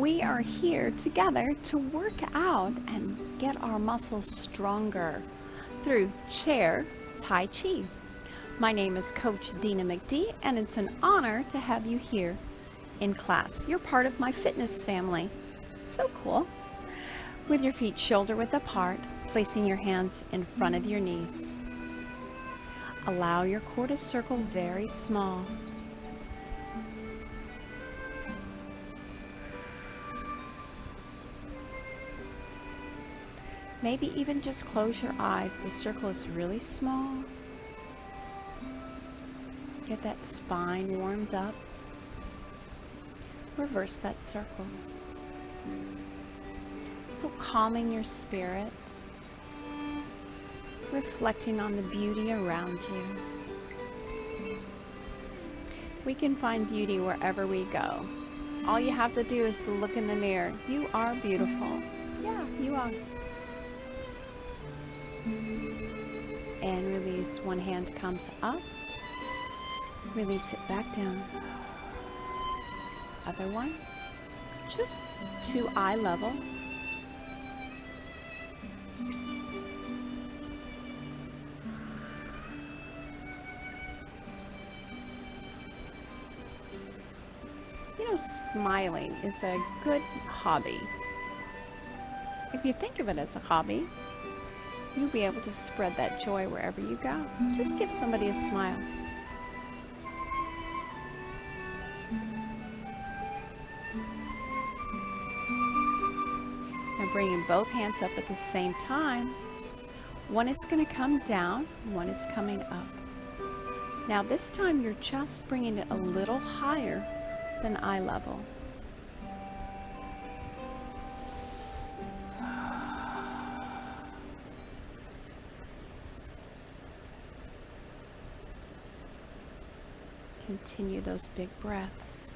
We are here together to work out and get our muscles stronger through Chair Tai Chi. My name is Coach Dina McD, and it's an honor to have you here in class. You're part of my fitness family. So cool. With your feet shoulder width apart, placing your hands in front of your knees. Allow your core to circle very small. Maybe even just close your eyes. The circle is really small. Get that spine warmed up. Reverse that circle. So calming your spirit, reflecting on the beauty around you. We can find beauty wherever we go. All you have to do is to look in the mirror. You are beautiful. Yeah, you are. And release. One hand comes up. Release it back down. Other one. Just to eye level. You know, smiling is a good hobby. If you think of it as a hobby, you'll be able to spread that joy wherever you go. Just give somebody a smile. Now bringing both hands up at the same time. One is going to come down, one is coming up. Now this time you're just bringing it a little higher than eye level. Continue those big breaths.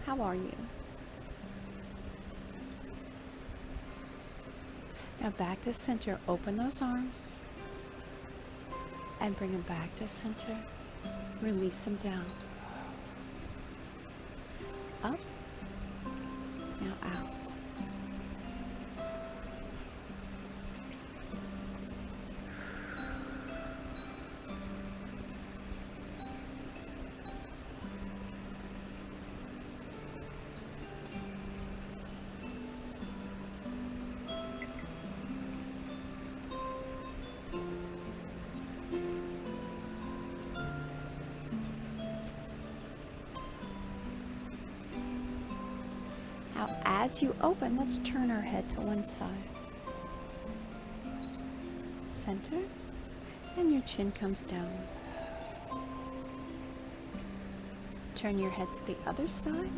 How are you? Now back to center. Open those arms and bring them back to center. Release them down. Up. Now out. Now, as you open, let's turn our head to one side. Center, and your chin comes down. Turn your head to the other side.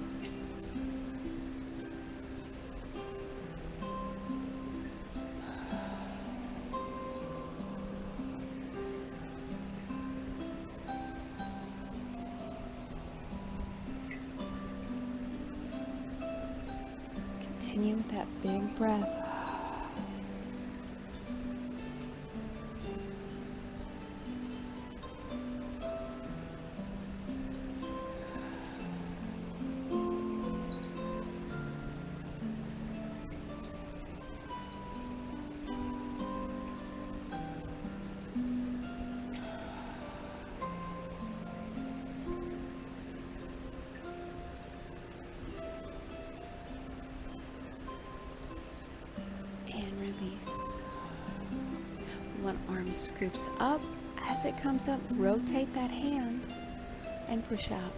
Continue with that big breath. One arm scoops up. As it comes up, rotate that hand and push out.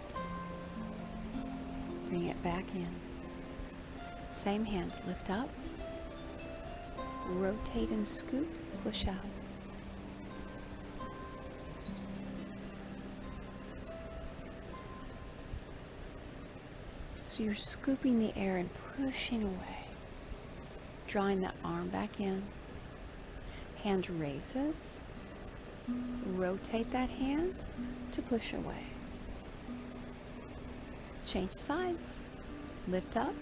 Bring it back in. Same hand, lift up, rotate and scoop, push out. So you're scooping the air and pushing away, drawing that arm back in. Hand raises, rotate that hand to push away. Change sides, lift up,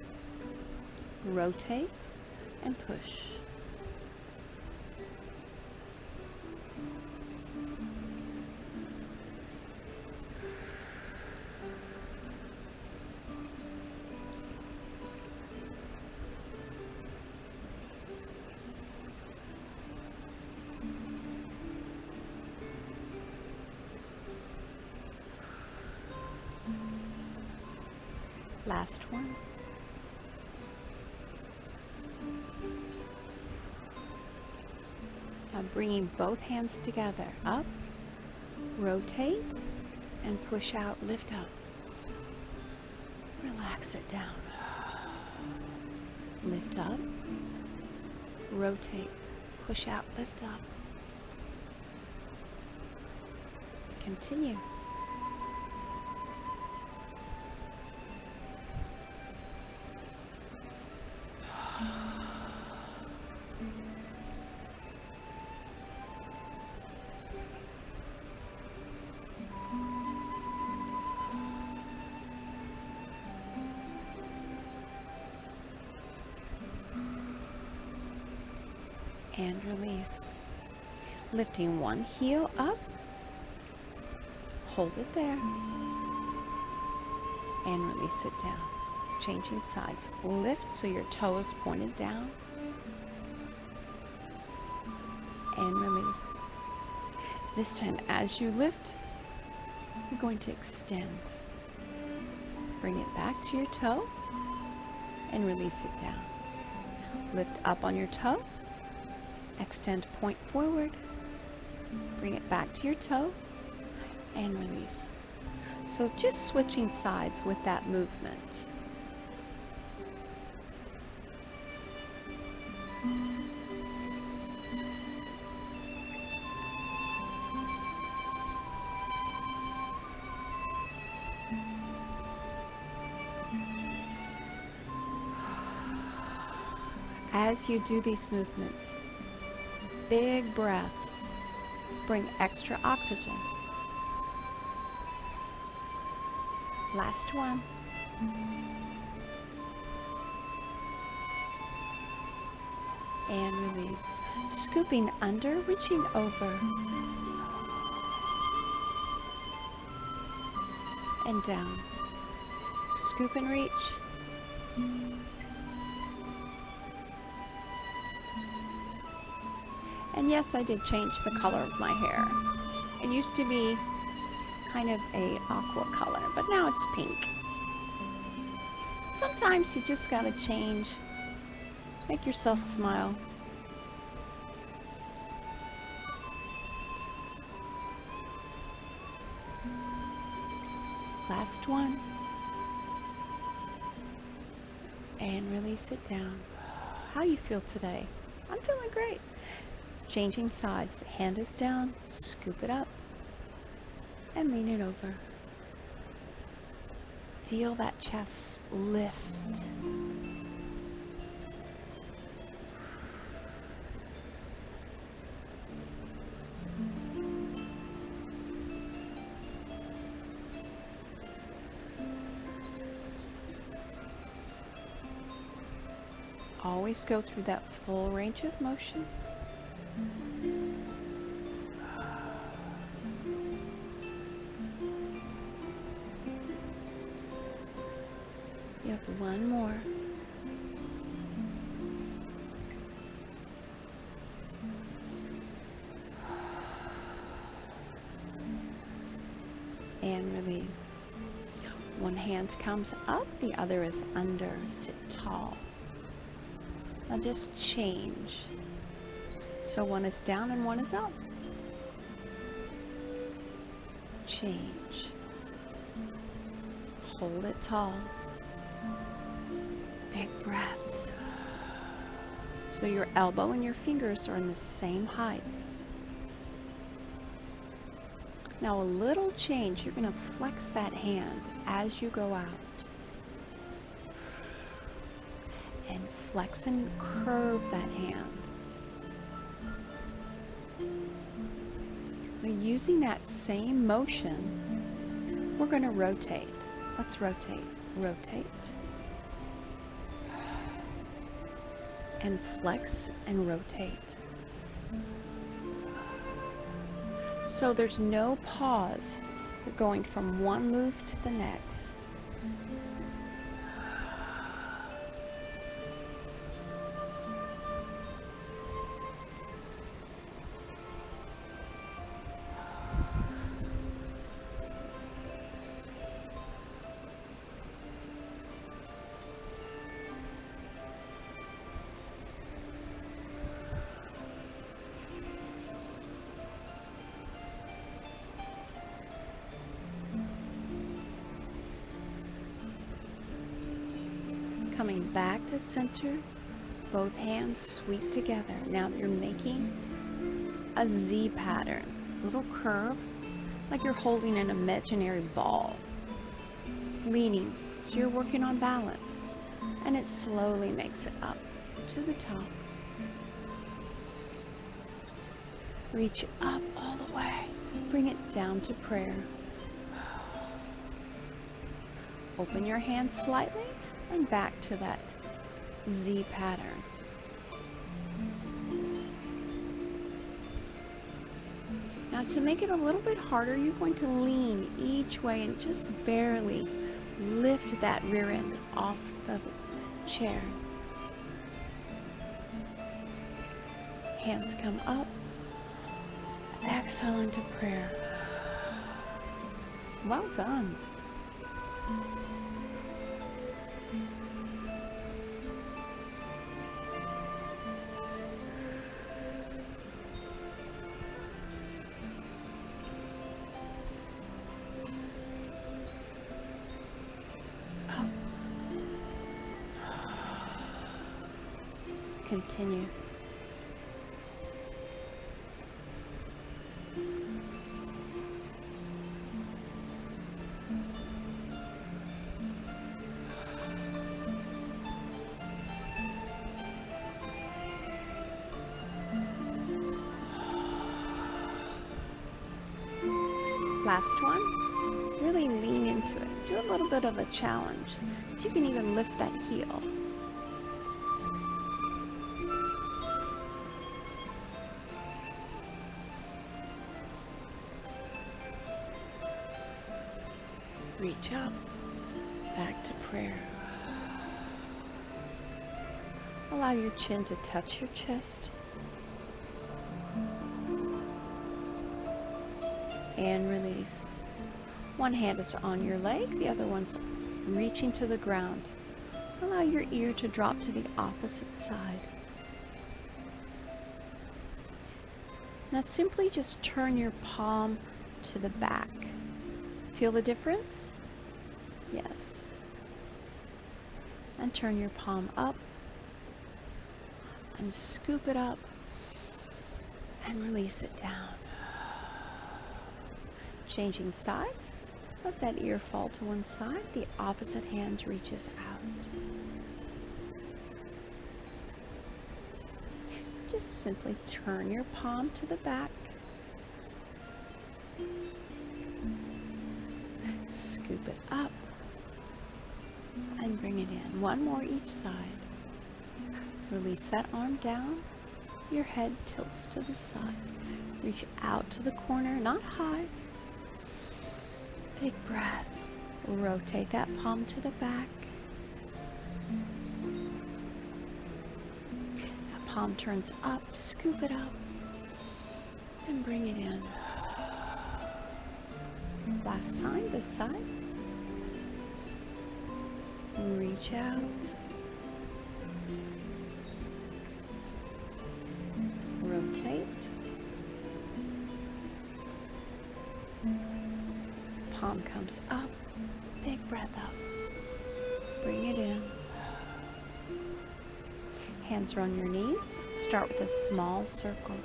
rotate, and push. Last one. Now bringing both hands together. Up, rotate, and push out, lift up. Relax it down. Lift up, rotate, push out, lift up. Continue. And release. Lifting one heel up, hold it there, and release it down. Changing sides. Lift so your toe is pointed down, and release. This time as you lift, you're going to extend. Bring it back to your toe, and release it down. Lift up on your toe, extend, point forward, bring it back to your toe, and release. So just switching sides with that movement. As you do these movements, big breaths bring extra oxygen. Last one. And release. Scooping under, reaching over. And down. Scoop and reach. And yes, I did change the color of my hair. It used to be kind of a aqua color, but now it's pink. Sometimes you just gotta change. Make yourself smile. Last one. And release it down. How you feel today? I'm feeling great. Changing sides. Hand is down, scoop it up, and lean it over. Feel that chest lift. Always go through that full range of motion. You have one more. And release. One hand comes up, the other is under. Sit tall. Now just change. So one is down and one is up. Change. Hold it tall. Big breaths. So your elbow and your fingers are in the same height. Now a little change. You're going to flex that hand as you go out. And flex and curve that hand. Now using that same motion, we're going to rotate. Let's rotate. Rotate. And flex and rotate. So there's no pause. You're going from one move to the next. coming back to center. Both hands sweep together. Now you're making a Z pattern, little curve, like you're holding an imaginary ball. Leaning, so you're working on balance. And it slowly makes it up to the top. Reach up all the way. Bring it down to prayer. Open your hands slightly and back to that Z pattern. Now to make it a little bit harder, you're going to lean each way and just barely lift that rear end off the chair. Hands come up. Exhale into prayer. Well done. Continue. Last one. Really lean into it. Do a little bit of a challenge. So you can even lift that heel. Reach up, back to prayer. Allow your chin to touch your chest. And release. One hand is on your leg, the other one's reaching to the ground. Allow your ear to drop to the opposite side. Now simply just turn your palm to the back. Feel the difference? Yes. And turn your palm up and scoop it up and release it down. Changing sides. Let that ear fall to one side. The opposite hand reaches out. Just simply turn your palm to the back. Scoop it up and bring it in. One more each side. Release that arm down. Your head tilts to the side. Reach out to the corner, not high. Big breath. Rotate that palm to the back. That palm turns up. Scoop it up and bring it in. Last time, this side. Reach out. Rotate. Palm comes up. Big breath up. Bring it in. Hands are on your knees. Start with a small circle.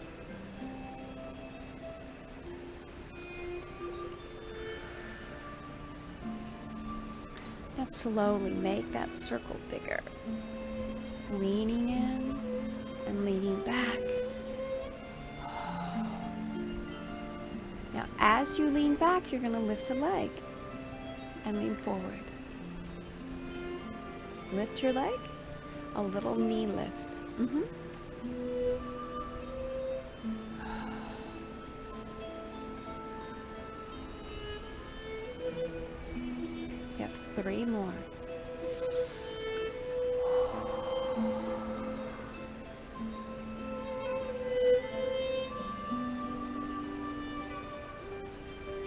Now slowly make that circle bigger. Leaning in and leaning back. Now as you lean back, you're going to lift a leg and lean forward. Lift your leg, a little knee lift. You have 3 more.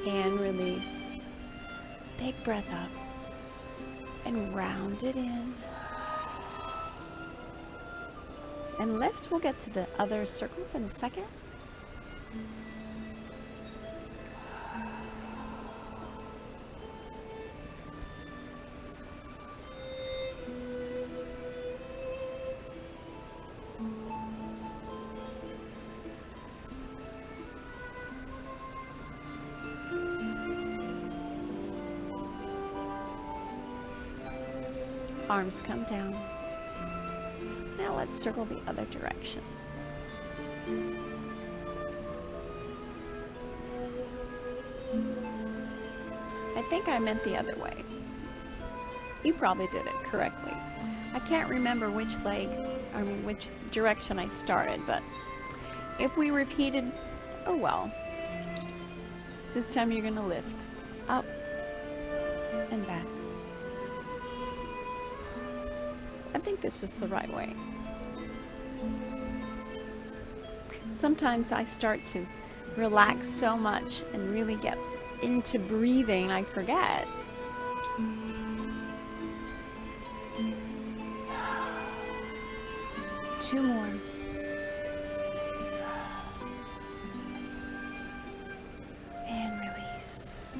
And release. Big breath up and round it in. And lift. We'll get to the other circles in a second. Arms come down. Now let's circle the other direction. I think I meant the other way. You probably did it correctly. I can't remember which direction I started, but if we repeated, oh well. This time you're going to lift up and back. I think this is the right way. Sometimes I start to relax so much and really get into breathing, I forget. Two more. And release.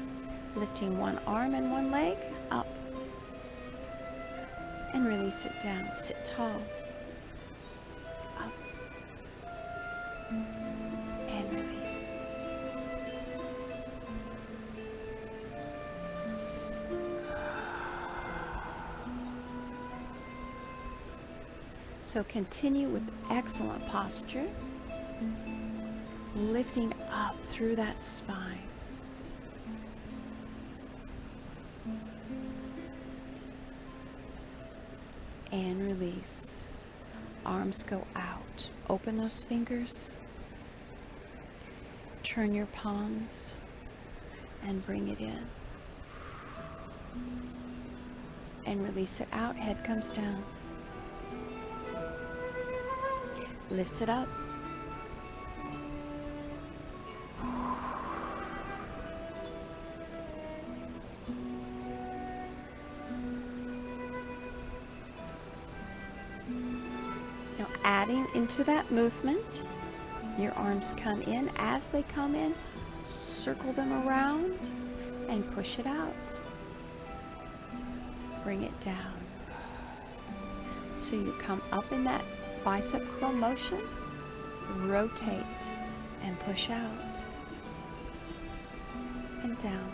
Lifting one arm and one leg up. And release it down. Sit tall. Up. And release. So continue with excellent posture, lifting up through that spine. And release. Arms go out. Open those fingers. Turn your palms and bring it in. And release it out. Head comes down. Lift it up. Now adding into that movement, your arms come in. As they come in, circle them around and push it out. Bring it down. So you come up in that bicep curl motion, rotate and push out and down.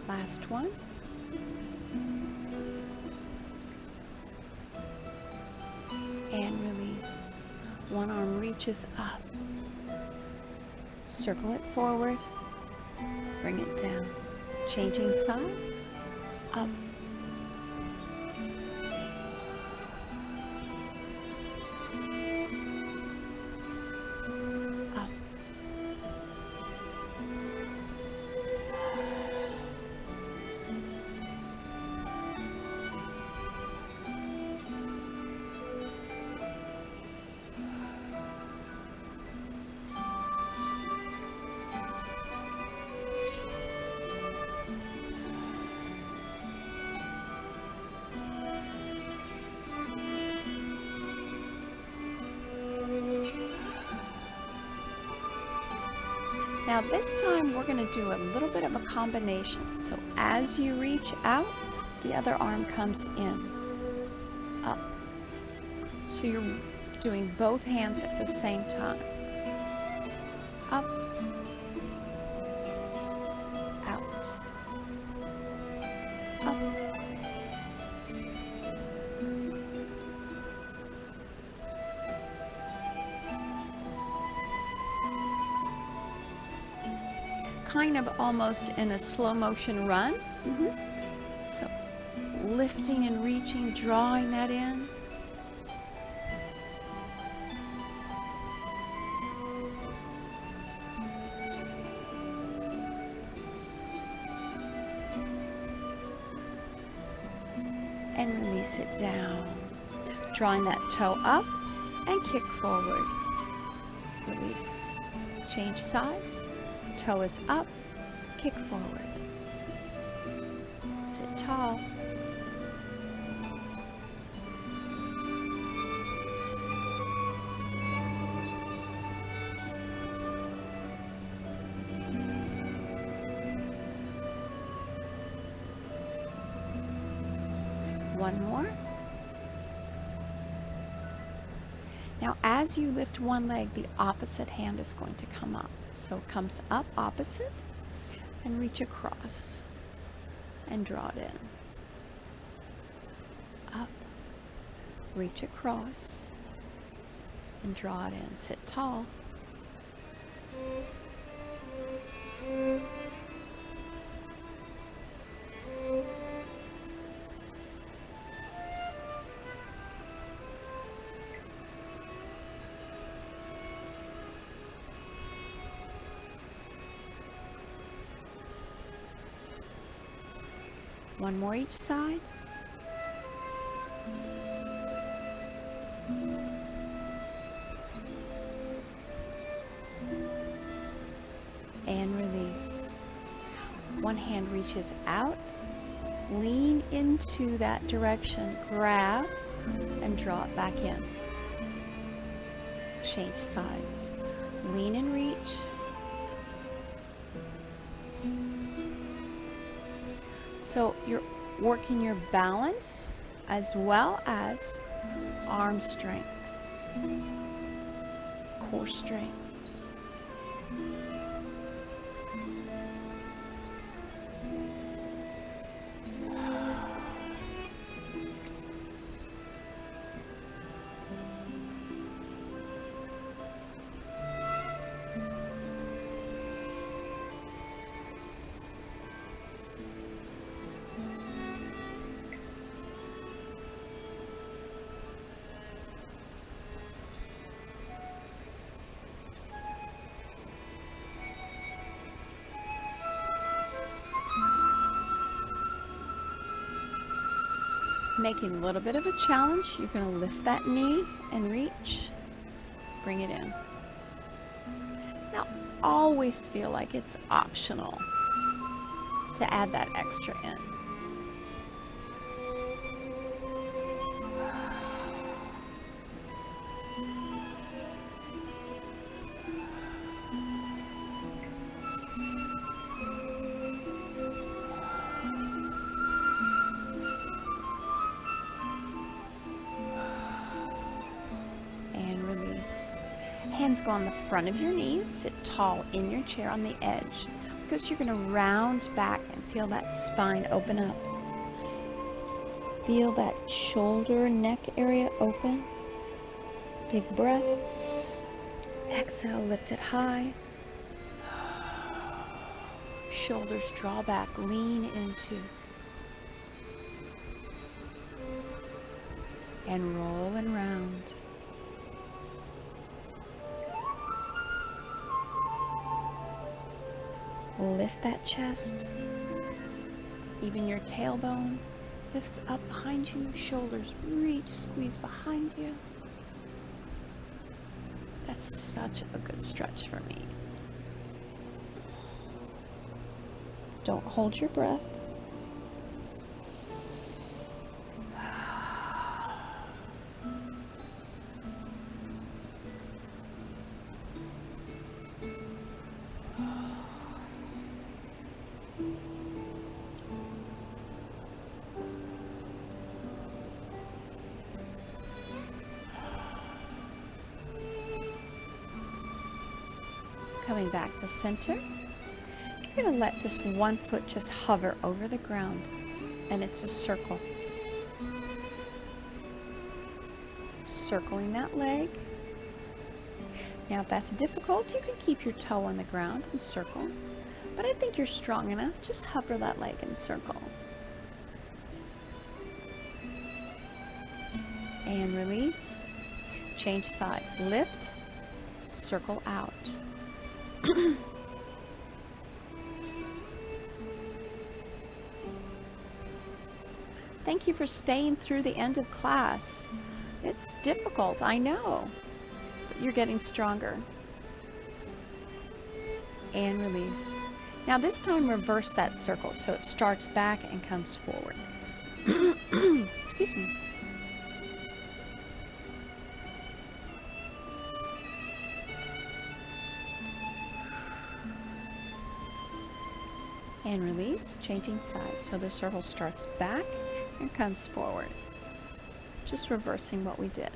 Last one. And release. One arm reaches up. Circle it forward. Bring it down. Changing sides. Up. Up. Now this time we're going to do a little bit of a combination. So as you reach out, the other arm comes in, up. So you're doing both hands at the same time. Up, out, up. Kind of almost in a slow motion run. So lifting and reaching, drawing that in. And release it down. Drawing that toe up and kick forward. Release. Change sides. Toe is up, kick forward. Sit tall. One more. Now, as you lift one leg, the opposite hand is going to come up. So it comes up opposite and reach across and draw it in. Up, reach across and draw it in. Sit tall. One more each side. And release. One hand reaches out, lean into that direction, grab, and draw it back in. Change sides. Lean and reach. So you're working your balance as well as arm strength, core strength. Making a little bit of a challenge. You're going to lift that knee and reach. Bring it in. Now, always feel like it's optional to add that extra in. Hands go on the front of your knees. Sit tall in your chair on the edge because you're going to round back and feel that spine open up. Feel that shoulder, neck area open. Big breath. Exhale, lift it high. Shoulders draw back, lean into. And roll and round. Lift that chest. Even your tailbone lifts up behind you. Shoulders reach, squeeze behind you. That's such a good stretch for me. Don't hold your breath. Coming back to center, you're going to let this one foot just hover over the ground, and it's a circle. Circling that leg. Now, if that's difficult, you can keep your toe on the ground and circle, but I think you're strong enough. Just hover that leg and circle. And release. Change sides. Lift, circle out. Thank you for staying through the end of class. It's difficult, I know, but you're getting stronger. And release. Now this time reverse that circle so it starts back and comes forward. Excuse me. And release, changing sides. So the circle starts back and comes forward. Just reversing what we did.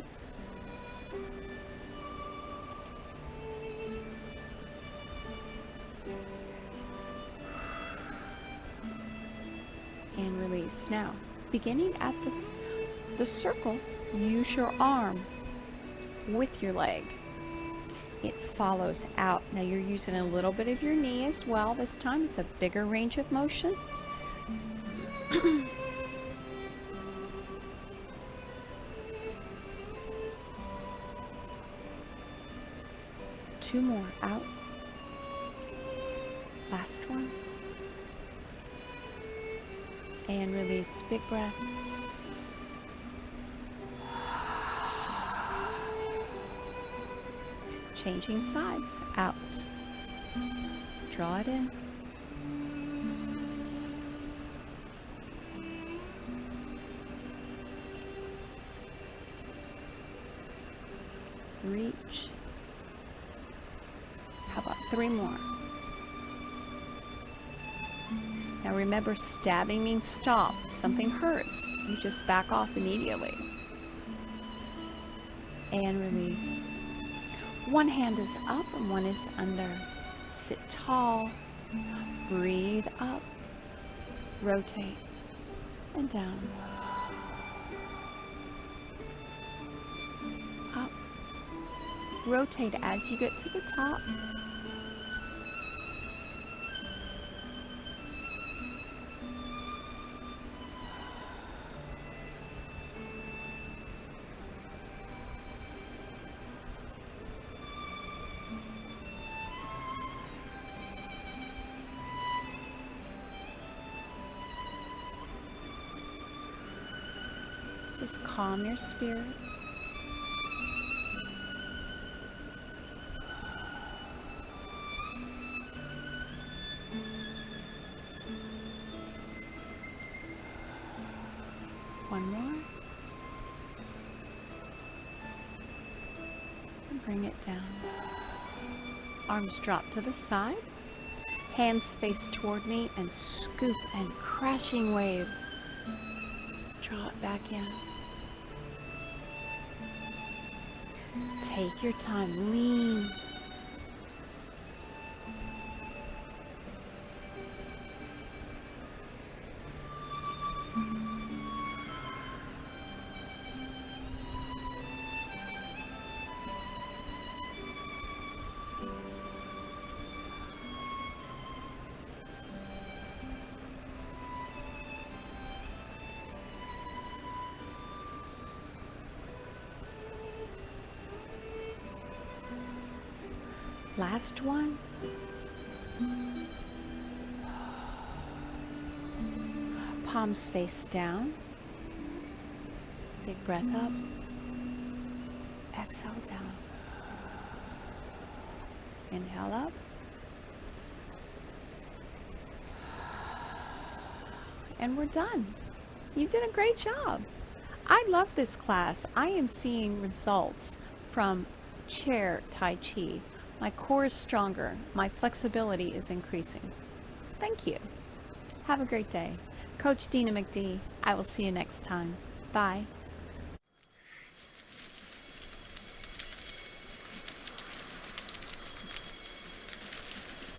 And release. Now, beginning at the circle, use your arm with your leg. It follows out. Now you're using a little bit of your knee as well this time. It's a bigger range of motion. Two more. Out. Last one. And release. Big breath. Changing sides. Out. Draw it in. Reach. How about 3 more? Now remember, stabbing means stop. If something hurts, you just back off immediately. And release. One hand is up and one is under. Sit tall. Breathe up. Rotate. And down. Up. Rotate as you get to the top. Just calm your spirit. One more. And bring it down. Arms drop to the side. Hands face toward me and scoop and crashing waves. Draw it back in. Take your time. Lean. Last one. Palms face down. Big breath up. Exhale down. Inhale up. And we're done. You did a great job. I love this class. I am seeing results from Chair Tai Chi. My core is stronger. My flexibility is increasing. Thank you. Have a great day. Coach Dina McD. I will see you next time. Bye.